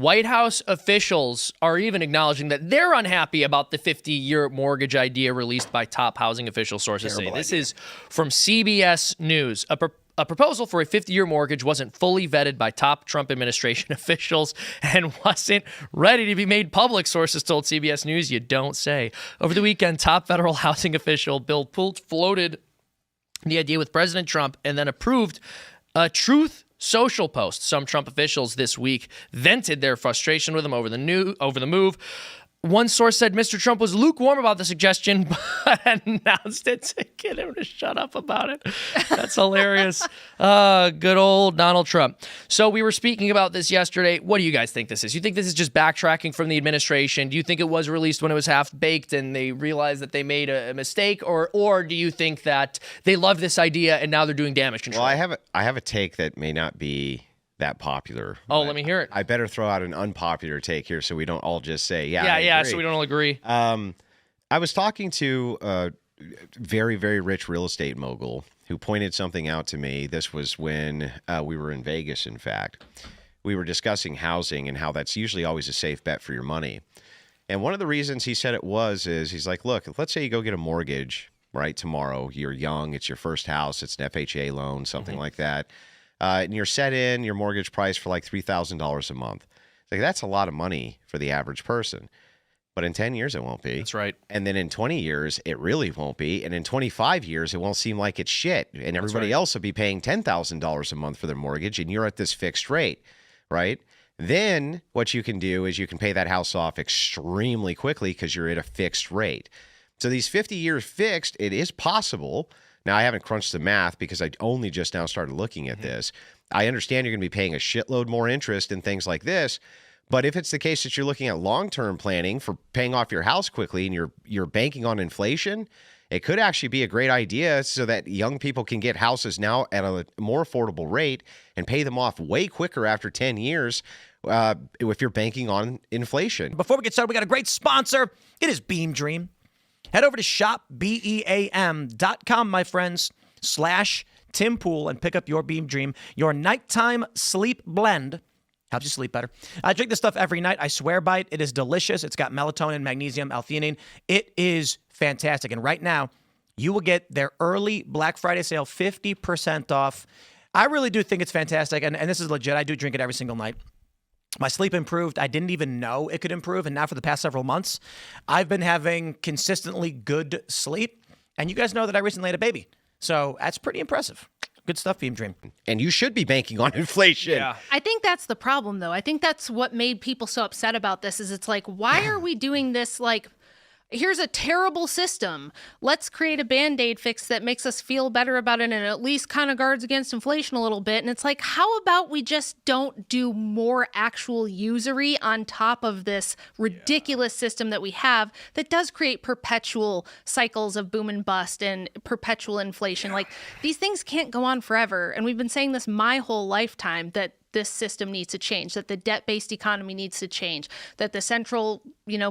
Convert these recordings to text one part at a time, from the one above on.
White House officials are even acknowledging that they're unhappy about the 50-year mortgage idea released by top housing official sources. This is from CBS News. A proposal for a 50-year mortgage wasn't fully vetted by top Trump administration officials and wasn't ready to be made public, sources told CBS News. You don't say. Over the weekend, top federal housing official Bill Pulte floated the idea with President Trump and then approved a Truth Social post. Some Trump officials this week vented their frustration with him over the move. One source said Mr. Trump was lukewarm about the suggestion, but announced it to get him to shut up about it. That's hilarious. Good old Donald Trump. So we were speaking about this yesterday. What do you guys think this is? You think this is just backtracking from the administration? Do you think it was released when it was half-baked and they realized that they made a mistake? Or do you think that they love this idea and now they're doing damage control? Well, I have a take that may not be that popular. Oh, let me hear it. I better throw out an unpopular take here so we don't all just say, yeah, so we don't all agree. I was talking to a very, very rich real estate mogul who pointed something out to me. This was when we were in Vegas, in fact. We were discussing housing and how that's usually always a safe bet for your money. And one of the reasons he said it is he's like, look, let's say you go get a mortgage, right, tomorrow. You're young. It's your first house. It's an FHA loan, something like that. And you're set in your mortgage price for like $3,000 a month. Like, that's a lot of money for the average person. But in 10 years, it won't be. That's right. And then in 20 years, it really won't be. And in 25 years, it won't seem like it's shit. And everybody else will be paying $10,000 a month for their mortgage, and you're at this fixed rate, right? Then what you can do is you can pay that house off extremely quickly because you're at a fixed rate. So these 50 years fixed, it is possible. Now, I haven't crunched the math because I only just now started looking at this. I understand you're going to be paying a shitload more interest and things like this. But if it's the case that you're looking at long-term planning for paying off your house quickly and you're banking on inflation, it could actually be a great idea so that young people can get houses now at a more affordable rate and pay them off way quicker after 10 years if you're banking on inflation. Before we get started, we got a great sponsor. It is Beam Dream. Head over to shopbeam.com, my friends, /Tim Pool and pick up your Beam Dream, your nighttime sleep blend. Helps you sleep better. I drink this stuff every night. I swear by it. It is delicious. It's got melatonin, magnesium, L-theanine. It is fantastic. And right now, you will get their early Black Friday sale, 50% off. I really do think it's fantastic. And this is legit. I do drink it every single night. My sleep improved. I didn't even know it could improve. And now for the past several months, I've been having consistently good sleep. And you guys know that I recently had a baby. So that's pretty impressive. Good stuff, Beam Dream. And you should be banking on inflation. Yeah. I think that's the problem, though. I think that's what made people so upset about this is it's like, why are we doing this? Like, here's a terrible system. Let's create a Band-Aid fix that makes us feel better about it and at least kind of guards against inflation a little bit. And it's like, how about we just don't do more actual usury on top of this ridiculous system that we have that does create perpetual cycles of boom and bust and perpetual inflation. Like, these things can't go on forever. And we've been saying this my whole lifetime, that this system needs to change, that the debt-based economy needs to change, that the central,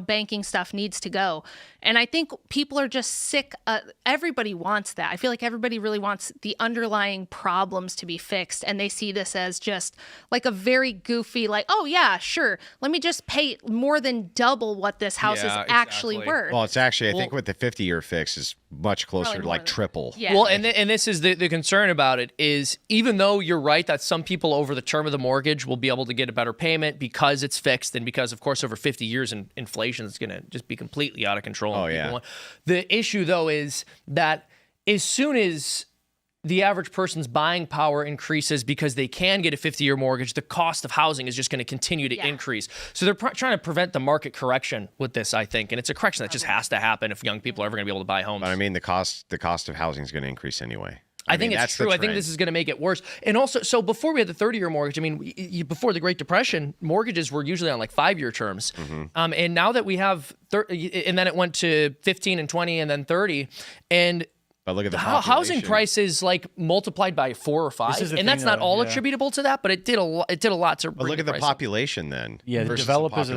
banking stuff needs to go. And I think people are just sick. Everybody wants that. I feel like everybody really wants the underlying problems to be fixed. And they see this as just like a very goofy, like, oh yeah, sure. Let me just pay more than double what this house is actually worth. Well, it's actually, I think with the 50-year fix is much closer to like triple. Yeah. Well, and this is the concern about it is, even though you're right that some people over the term of the mortgage will be able to get a better payment because it's fixed and because, of course, over 50 years inflation is going to just be completely out of control. Oh, yeah. The issue, though, is that as soon as the average person's buying power increases because they can get a 50-year mortgage, the cost of housing is just going to continue to increase. So they're trying to prevent the market correction with this, I think. And it's a correction that just has to happen if young people are ever going to be able to buy homes. But I mean, the cost of housing is going to increase anyway. I think it's true. I think this is going to make it worse. And also, so before we had the 30-year mortgage, I mean, before the Great Depression, mortgages were usually on like 5-year terms. Mm-hmm. And now that we have 30, and then it went to 15 and 20 and then 30. But look at the housing prices like multiplied by 4 or 5, and that's not all attributable to that, but it did a lot to. But look at the population then. Yeah, the developers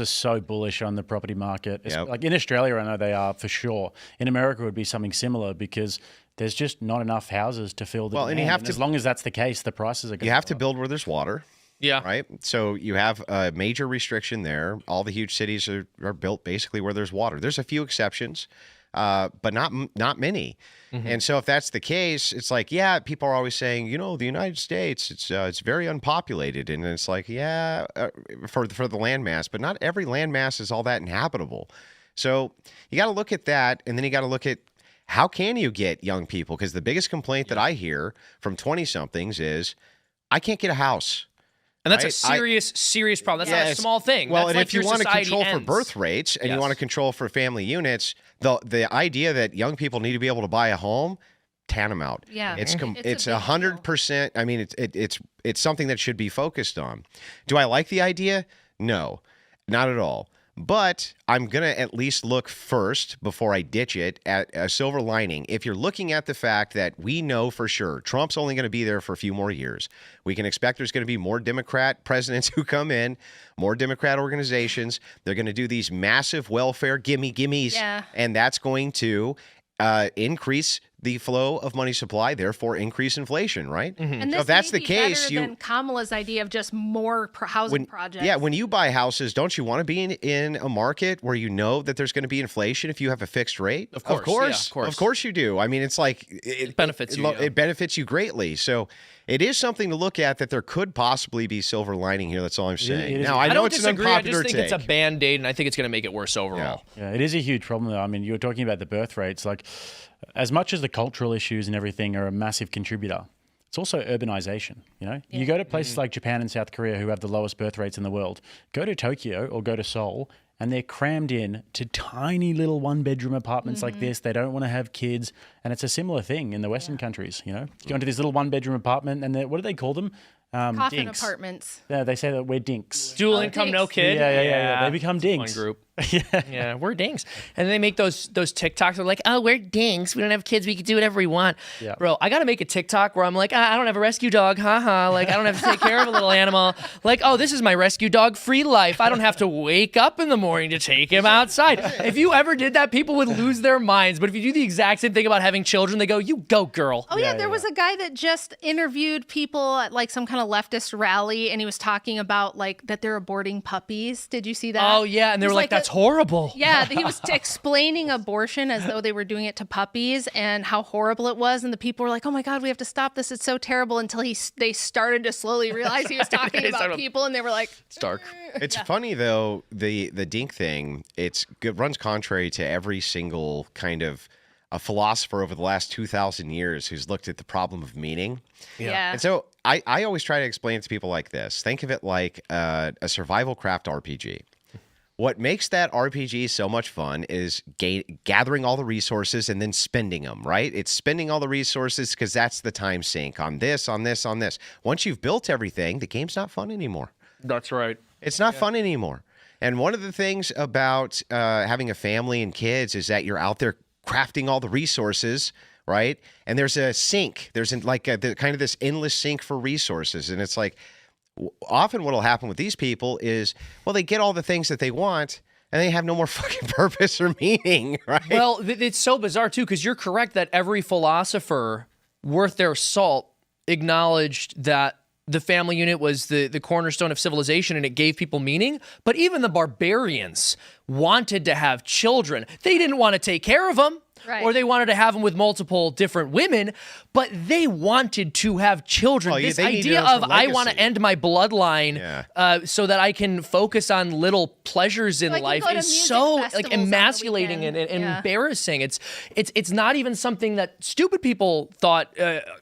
are so bullish on the property market. Yep. Like in Australia, I know they are for sure. In America, it would be something similar because there's just not enough houses to fill the demand. And as long as that's the case, the prices are going to You have to build where there's water. Yeah. Right. So you have a major restriction there. All the huge cities are built basically where there's water. There's a few exceptions, but not many. And so if that's the case, it's like, yeah, people are always saying, the United States, it's very unpopulated, and it's like, yeah, for the landmass, but not every landmass is all that inhabitable. So you got to look at that, and then you got to look at how can you get young people? Because the biggest complaint that I hear from 20-somethings is, I can't get a house. And that's a serious problem. That's not a small thing. Well, that's and like if you your want to society control for ends. birth rates and you want to control for family units, the idea that young people need to be able to buy a home, tantamount. Yeah. It's a big 100%. I mean, it's something that should be focused on. Do I like the idea? No, not at all. But I'm going to at least look first before I ditch it at a silver lining. If you're looking at the fact that we know for sure Trump's only going to be there for a few more years, we can expect there's going to be more Democrat presidents who come in, more Democrat organizations. They're going to do these massive welfare gimmies, and that's going to increase the flow of money supply, therefore increase inflation, right? And So if that's the case, better than Kamala's idea of just more housing projects. Yeah, when you buy houses, don't you want to be in a market where you know that there's going to be inflation if you have a fixed rate? Of course. Of course you do. I mean, it's like it benefits you. It benefits you greatly. So it is something to look at that there could possibly be silver lining here. That's all I'm saying. Now, I know don't it's disagree. an unpopular I just think take. it's a Band-Aid, and I think it's going to make it worse overall. Yeah, it is a huge problem, though. I mean, you were talking about the birth rates. Like, as much as the cultural issues and everything are a massive contributor, it's also urbanization. You go to places like Japan and South Korea, who have the lowest birth rates in the world. Go to Tokyo or go to Seoul, and they're crammed in to tiny little one-bedroom apartments like this. They don't want to have kids, and it's a similar thing in the Western countries. You go into this little one-bedroom apartment, and what do they call them? Coffin dinks. apartments. Yeah, they say that we're dinks. Dual income, no dinks. kid. Yeah. They become dinks. One group. Yeah, we're dinks. And they make those TikToks. They're like, oh, we're dinks. We don't have kids. We can do whatever we want. Yeah. Bro, I got to make a TikTok where I'm like, I don't have a rescue dog. Haha. Like, I don't have to take care of a little animal. Like, oh, this is my rescue dog free life. I don't have to wake up in the morning to take him outside. If you ever did that, people would lose their minds. But if you do the exact same thing about having children, they go, you go, girl. Oh, there was a guy that just interviewed people at like some kind of leftist rally, and he was talking about like that they're aborting puppies. Did you see that? Oh, yeah. And they were like, that's horrible. Yeah, he was explaining abortion as though they were doing it to puppies and how horrible it was. And the people were like, oh my God, we have to stop this. It's so terrible, until they started to slowly realize he was talking about people, and they were like, it's dark. It's funny, though, the dink thing, it runs contrary to every single kind of a philosopher over the last 2,000 years who's looked at the problem of meaning. Yeah. And so I always try to explain it to people like this. Think of it like a survival craft RPG. What makes that RPG so much fun is gathering all the resources and then spending them, right? It's spending all the resources because that's the time sink on this, on this, on this. Once you've built everything, the game's not fun anymore. That's right. It's not fun anymore. And one of the things about having a family and kids is that you're out there crafting all the resources, right? And there's a sink. There's kind of this endless sink for resources. And it's like, often what will happen with these people is, well, they get all the things that they want and they have no more fucking purpose or meaning, right? Well, it's so bizarre, too, because you're correct that every philosopher worth their salt acknowledged that the family unit was the cornerstone of civilization and it gave people meaning. But even the barbarians wanted to have children. They didn't want to take care of them. Right. Or they wanted to have them with multiple different women, but they wanted to have children. Well, this they needed idea them of for I want to legacy. end my bloodline so that I can focus on little pleasures in Like you life go to is music so festivals on the emasculating and weekend. Yeah. embarrassing. It's not even something that stupid people thought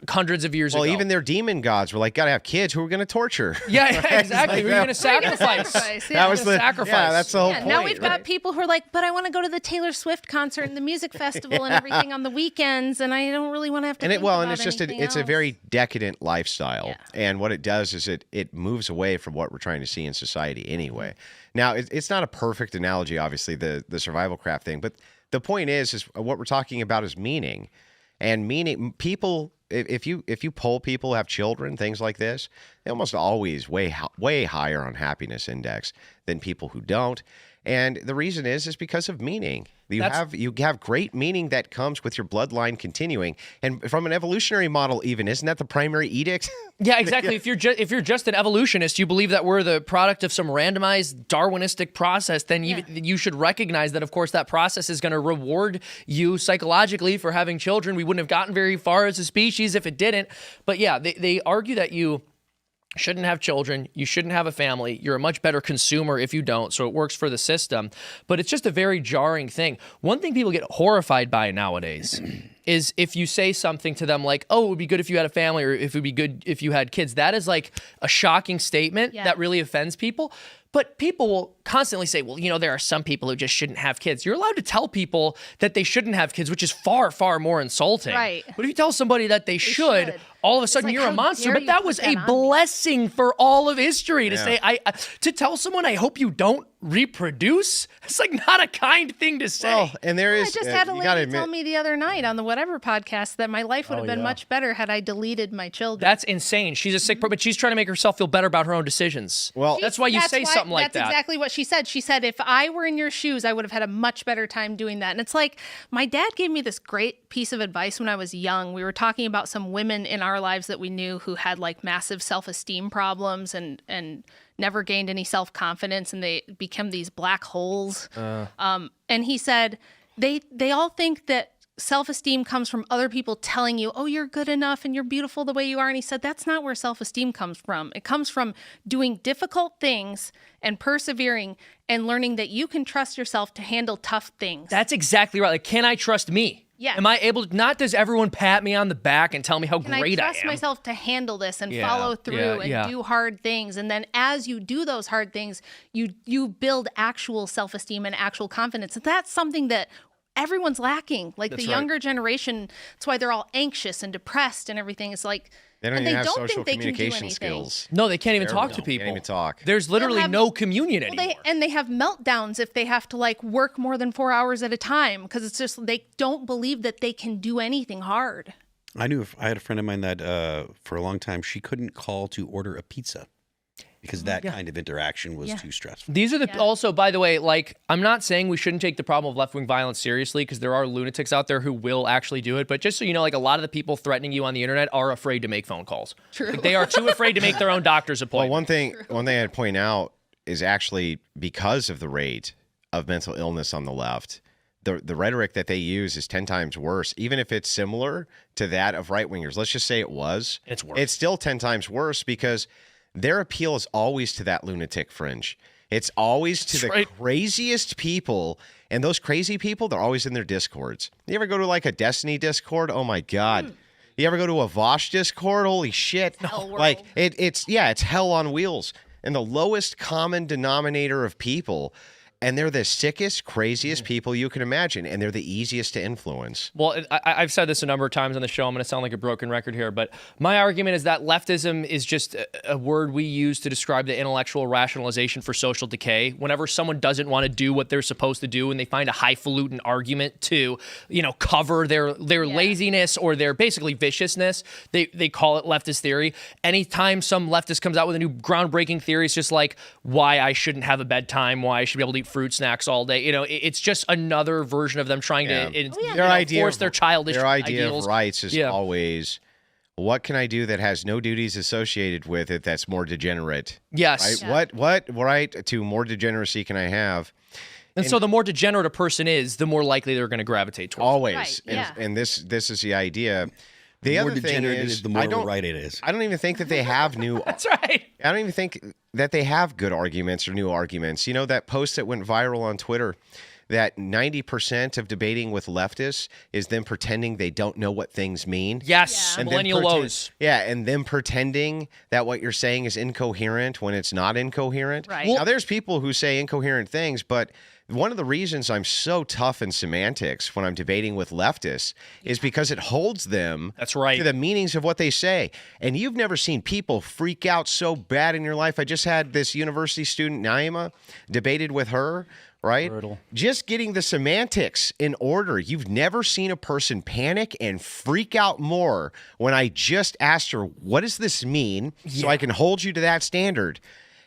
hundreds of years ago. Well, even their demon gods were like, gotta have kids who we're going to torture. Yeah, exactly. Who are you going to sacrifice? That was the sacrifice. Yeah, that's the whole Yeah, point. now we've got right? people who are like, but I want to go to the Taylor Swift concert and the music festival and everything on the weekends, and I don't really want to have to. And think and about it's just anything it's a else. very decadent lifestyle. Yeah. And what it does is it moves away from what we're trying to see in society anyway. Now, it's not a perfect analogy, obviously, the survival craft thing, but the point is what we're talking about is meaning. And meaning, people, if you poll people who have children, things like this, they almost always way higher on happiness index than people who don't. And the reason is because of meaning. You have great meaning that comes with your bloodline continuing, and from an evolutionary model, even isn't that the primary edict? Yeah, exactly. If you're just an evolutionist, you believe that we're the product of some randomized Darwinistic process, then you should recognize that, of course, that process is going to reward you psychologically for having children. We wouldn't have gotten very far as a species if it didn't. But yeah, they argue that you shouldn't have children, you shouldn't have a family, you're a much better consumer if you don't, so it works for the system. But it's just a very jarring thing. One thing people get horrified by nowadays is if you say something to them like, oh, it would be good if you had a family, or if it would be good if you had kids. That is like a shocking statement that really offends people. But people will constantly say, well, there are some people who just shouldn't have kids. You're allowed to tell people that they shouldn't have kids, which is far, far more insulting. Right. But if you tell somebody that they should, all of a sudden like, you're a how monster. dare But you that put was that a on me? blessing for all of history to say, to tell someone, I hope you don't reproduce. It's like not a kind thing to say. Well, and there I is. just had a you gotta lady tell admit, me the other night on the whatever podcast that my life would have been much better had I deleted my children. That's insane. She's a sick person, but she's trying to make herself feel better about her own decisions. Well, that's why you say something like that. That's exactly what she said. She said, if I were in your shoes, I would have had a much better time doing that. And it's like, my dad gave me this great piece of advice when I was young. We were talking about some women in our lives that we knew who had like massive self-esteem problems and never gained any self-confidence, and they become these black holes. And he said, they all think that self-esteem comes from other people telling you, oh, you're good enough and you're beautiful the way you are. And he said, that's not where self-esteem comes from. It comes from doing difficult things and persevering and learning that you can trust yourself to handle tough things. That's exactly right. Like, can I trust me? Yeah. Am I able to, not does everyone pat me on the back and tell me how great I am? Can I trust myself to handle this and follow through and do hard things? And then as you do those hard things, you build actual self-esteem and actual confidence. And that's something that everyone's lacking. Like the younger generation, that's why they're all anxious and depressed and everything. It's like, they don't and even they have don't social think they can do communication anything. skills. No, they can't even talk to people. Can't even talk. There's literally have- no communion anymore. They have meltdowns if they have to like work more than 4 hours at a time because it's just they don't believe that they can do anything hard. I had a friend of mine that for a long time she couldn't call to order a pizza because that kind of interaction was too stressful. These are also, by the way, like, I'm not saying we shouldn't take the problem of left-wing violence seriously because there are lunatics out there who will actually do it. But just so you know, like, a lot of the people threatening you on the internet are afraid to make phone calls. True. Like, they are too afraid to make their own doctor's appointment. Well, one thing I'd point out is actually because of the rate of mental illness on the left, the rhetoric that they use is 10 times worse, even if it's similar to that of right-wingers. Let's just say it was. It's worse. It's still 10 times worse because their appeal is always to that lunatic fringe. It's always to the craziest people. And those crazy people, they're always in their discords. You ever go to like a Destiny Discord? Oh my God. You ever go to a Vosh Discord? Holy shit. Like it's hell on wheels. And the lowest common denominator of people. And they're the sickest, craziest people you can imagine. And they're the easiest to influence. Well, I've said this a number of times on the show. I'm going to sound like a broken record here. But my argument is that leftism is just a word we use to describe the intellectual rationalization for social decay. Whenever someone doesn't want to do what they're supposed to do and they find a highfalutin argument to, cover their laziness or their basically viciousness, they call it leftist theory. Anytime some leftist comes out with a new groundbreaking theory, it's just like why I shouldn't have a bedtime, why I should be able to eat fruit snacks all day. It's just another version of them trying to force their childish Their idea ideals. of rights is always, what can I do that has no duties associated with it that's more degenerate? Yes. Right? What right to more degeneracy can I have? And so the more degenerate a person is, the more likely they're going to gravitate towards Always. Right, And this is the idea. The more other thing degenerate it is, the more right it is. I don't even think that they have new. That's right. I don't even think that they have good arguments or new arguments. You know that post that went viral on Twitter that 90% of debating with leftists is them pretending they don't know what things mean. Yes, And then millennial lows. Yeah, and them pretending that what you're saying is incoherent when it's not incoherent. Right. Now, there's people who say incoherent things, but one of the reasons I'm so tough in semantics when I'm debating with leftists is because it holds them That's right. to the meanings of what they say. And you've never seen people freak out so bad in your life. I just had this university student, Naima, debated with her, right? Brutal. Just getting the semantics in order. You've never seen a person panic and freak out more when I just asked her, what does this mean? So I can hold you to that standard.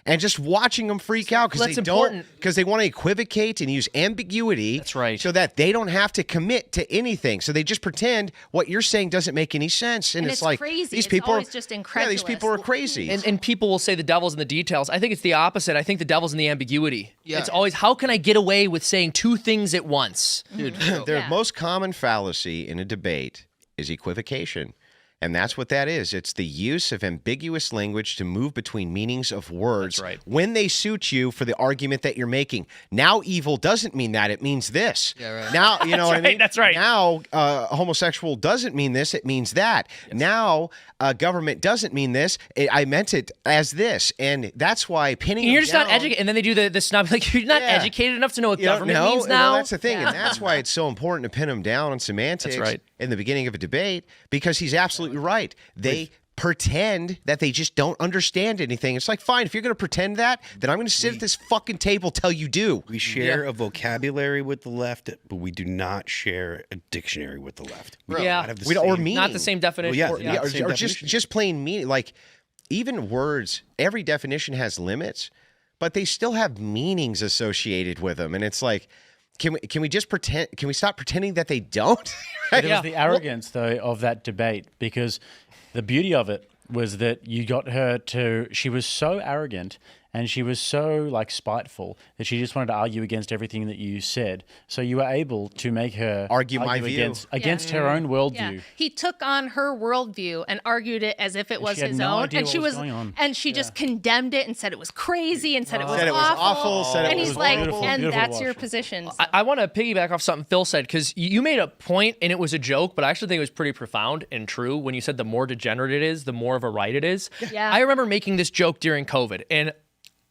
and just watching them freak out because That's important. because they want to equivocate and use ambiguity. That's right. So that they don't have to commit to anything. So they just pretend what you're saying doesn't make any sense. And it's like crazy. these It's people always just Yeah, these people are incredulous. crazy. And people will say the devil's in the details. I think it's the opposite. I think the devil's in the ambiguity. Yeah. It's always, how can I get away with saying two things at once? Dude, the most common fallacy in a debate is equivocation. And that's what that is. It's the use of ambiguous language to move between meanings of words That's right. when they suit you for the argument that you're making. Now, evil doesn't mean that. It means this. Yeah, right. Now, you know what I mean? That's right. Now, homosexual doesn't mean this. It means that. Yes. Now, government doesn't mean this. I meant it as this. And that's why pinning And you're them just down, not educated. And then they do the snob, like, you're not educated enough to know what you don't government know? means now. No, that's the thing. And that's why it's so important to pin them down on semantics That's right. in the beginning of a debate, because he's absolutely right. They pretend that they just don't understand anything. It's like, fine, if you're going to pretend that, then I'm going to sit at this fucking table till you do. We share a vocabulary with the left, but we do not share a dictionary with the left. We do not have the or same- meaning. Not the same definition. Well, yeah, or same definition. just plain meaning. Like, even words, every definition has limits, but they still have meanings associated with them. And it's like, can we just pretend? Can we stop pretending that they don't? But it was the arrogance, though, of that debate, because the beauty of it was that you got her to, she was so arrogant and she was so like spiteful that she just wanted to argue against everything that you said. So you were able to make her Argue my view. against her own worldview. Yeah. He took on her worldview and argued it as if it was she had his no own. idea And what she was was going on. and she just condemned it and said it was crazy and said it was Said it was awful, said it and was he's like, horrible. and Beautiful that's to your watch. position. I want to piggyback off something Phil said, because you made a point and it was a joke, but I actually think it was pretty profound and true when you said the more degenerate it is, the more of a right it is. Yeah. I remember making this joke during COVID, and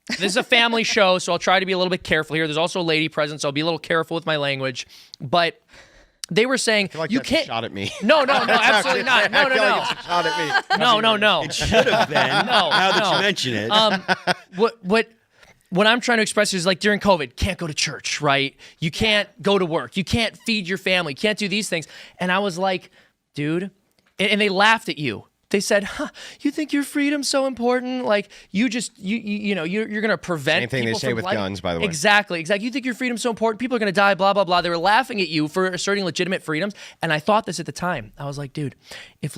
this is a family show, so I'll try to be a little bit careful here. There's also a lady present, so I'll be a little careful with my language. But they were saying, I feel like you that's can't. a shot at me. No, absolutely not. No, I feel like it's a shot at me. no. It should have been. No, now that no. you mention it. What I'm trying to express is, like, during COVID, can't go to church, right? You can't go to work. You can't feed your family. You can't do these things. And I was like, dude, and they laughed at you. They said, huh, you think your freedom's so important? Like, you just, you're going to prevent Same thing they people say from with life. guns, by the way. Exactly. You think your freedom's so important? People are going to die, blah, blah, blah. They were laughing at you for asserting legitimate freedoms. And I thought this at the time. I was like, dude, if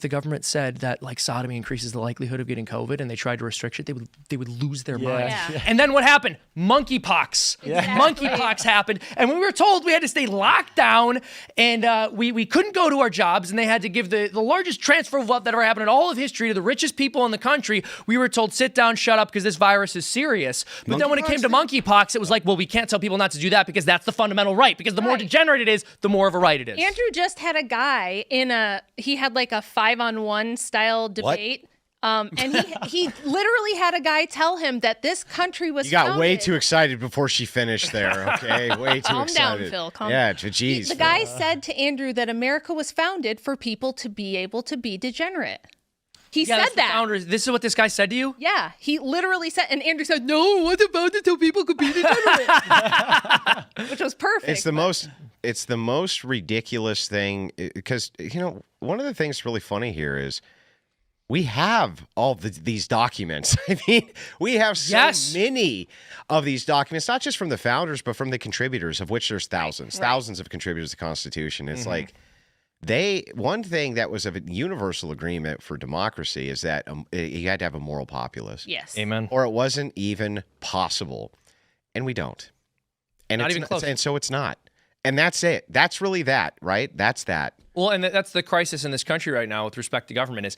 the government said that, like, sodomy increases the likelihood of getting COVID and they tried to restrict it, they would lose their mind. Yeah. And then what happened? Monkeypox. Exactly. Monkeypox happened. And we were told we had to stay locked down, and we couldn't go to our jobs, and they had to give the largest transfer of wealth that ever happened in all of history to the richest people in the country. We were told, sit down, shut up, because this virus is serious. But then when it came to monkeypox, it was like, well, we can't tell people not to do that because that's the fundamental right. Because the more degenerate it is, the more of a right it is. Andrew just had a guy he had like a 5-on-1 style debate. And he literally had a guy tell him that this country was You got way founded- too excited before she finished there, okay? Way too Calm down, excited. Phil. Calm yeah, down. geez. The guy said to Andrew that America was founded for people to be able to be degenerate. He Yeah, said that's the that. founders. This is what this guy said to you? Yeah, he literally said, and Andrew said, "No, what about it so people could be degenerate?" Which was perfect. It's the most ridiculous thing, because one of the things that's really funny here is we have all these documents. I mean, we have so many of these documents, not just from the founders, but from the contributors, of which there's thousands of contributors to the Constitution. It's like one thing that was of a universal agreement for democracy is that you had to have a moral populace. Yes. Amen. Or it wasn't even possible. And we don't. And Not it's even close. And so it's not. And that's it. That's really that, right? That's that. Well, and that's the crisis in this country right now with respect to government is,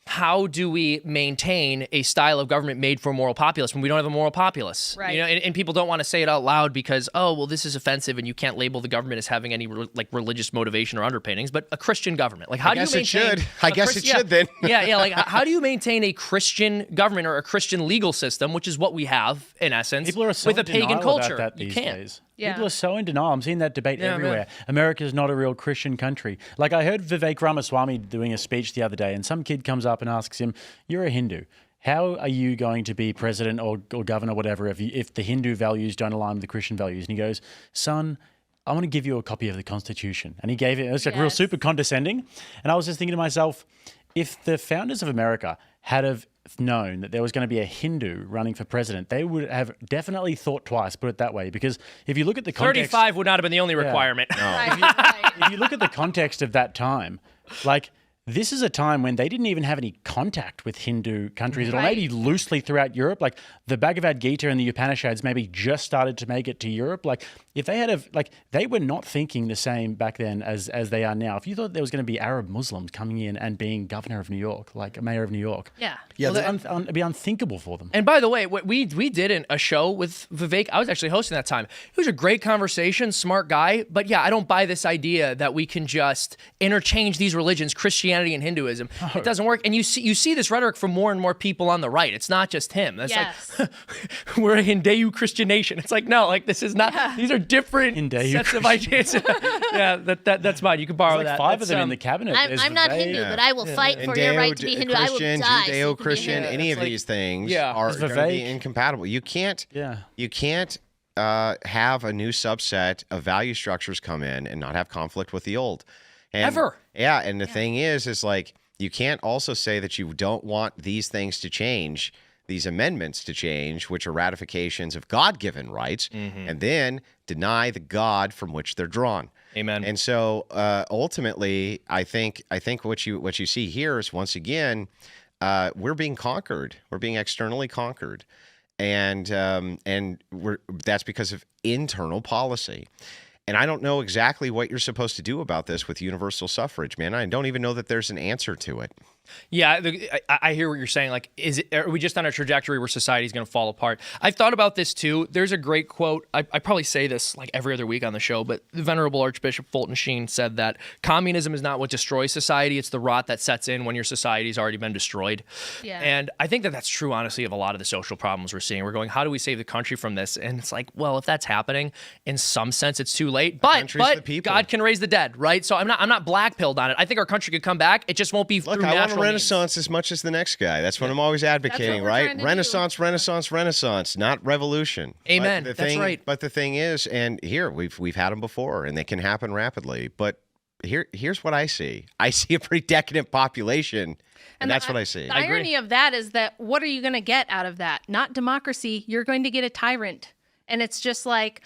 how do we maintain a style of government made for a moral populace when we don't have a moral populace? Right. And people don't want to say it out loud because, oh, well, this is offensive and you can't label the government as having any religious motivation or underpinnings, but a Christian government. Like, how do you maintain? I guess it should then. yeah. Like, how do you maintain a Christian government or a Christian legal system, which is what we have in essence, People are so with a in pagan denial culture? about that You these can't. days. Yeah. People are so in denial. I'm seeing that debate Yeah, everywhere. man. America's not a real Christian country. Like, I heard Vivek Ramaswamy doing a speech the other day, and some kid comes up and asks him, "You're a Hindu. How are you going to be president or governor, whatever, if the Hindu values don't align with the Christian values?" And he goes, "Son, I want to give you a copy of the Constitution." And he gave it. It was like real super condescending. And I was just thinking to myself, if the founders of America had have known that there was going to be a Hindu running for president, they would have definitely thought twice, put it that way. Because if you look at the context... 35 would not have been the only requirement. If you look at the context of that time, like... This is a time when they didn't even have any contact with Hindu countries, or maybe loosely throughout Europe. Like the Bhagavad Gita and the Upanishads maybe just started to make it to Europe. Like if they had they were not thinking the same back then as they are now. If you thought there was going to be Arab Muslims coming in and being governor of New York, like a mayor of New York, it'd be unthinkable for them. And by the way, we did a show with Vivek. I was actually hosting that time. It was a great conversation, smart guy. But yeah, I don't buy this idea that we can just interchange these religions, Christianity and Hinduism. It doesn't work. And you see this rhetoric from more and more people on the right. It's not just him. That's like, we're a Hindu Christian nation. It's like, no, like this is not, these are different sets of ideas. That's mine. You can borrow that. 5 of them in the cabinet. I'm not Hindu, but I will fight for your right to be Hindu. I will die. Judeo-Christian, any of these things are going to be incompatible. You can't have a new subset of value structures come in and not have conflict with the old. And, yeah, and the thing is like you can't also say that you don't want these things to change, these amendments to change, which are ratifications of God-given rights, and then deny the God from which they're drawn. Amen. And so ultimately, I think what you see here is once again we're being conquered. We're being externally conquered, and that's because of internal policy. And I don't know exactly what you're supposed to do about this with universal suffrage, man. I don't even know that there's an answer to it. Yeah, I hear what you're saying. Like, are we just on a trajectory where society's going to fall apart? I've thought about this too. There's a great quote. I probably say this like every other week on the show, but the Venerable Archbishop Fulton Sheen said that communism is not what destroys society. It's the rot that sets in when your society's already been destroyed. Yeah. And I think that that's true, honestly, of a lot of the social problems we're seeing. We're going, how do we save the country from this? And it's like, well, if that's happening, in some sense, it's too late. But God can raise the dead, right? So I'm not black-pilled on it. I think our country could come back. It just won't be through natural means. Renaissance as much as the next guy. That's what I'm always advocating, right? Renaissance, not revolution. Amen. That's right. But the thing is, and here we've had them before, and they can happen rapidly. But here's what I see. I see a pretty decadent population, and that's what I see. The irony of that is that what are you going to get out of that? Not democracy. You're going to get a tyrant, and it's just like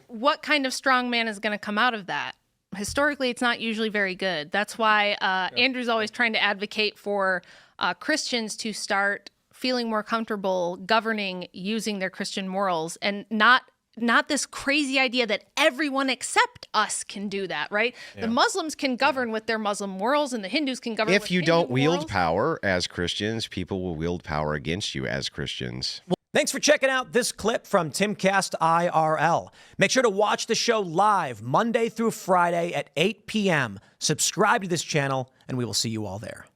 what kind of strong man is going to come out of that? Historically, it's not usually very good. That's why Andrew's always trying to advocate for Christians to start feeling more comfortable governing using their Christian morals, and not this crazy idea that everyone except us can do that, right? Yeah. The Muslims can govern with their Muslim morals, and the Hindus can govern with Hindu morals. If you don't wield power as Christians, people will wield power against you as Christians. Thanks for checking out this clip from Timcast IRL. Make sure to watch the show live Monday through Friday at 8 p.m. Subscribe to this channel, and we will see you all there.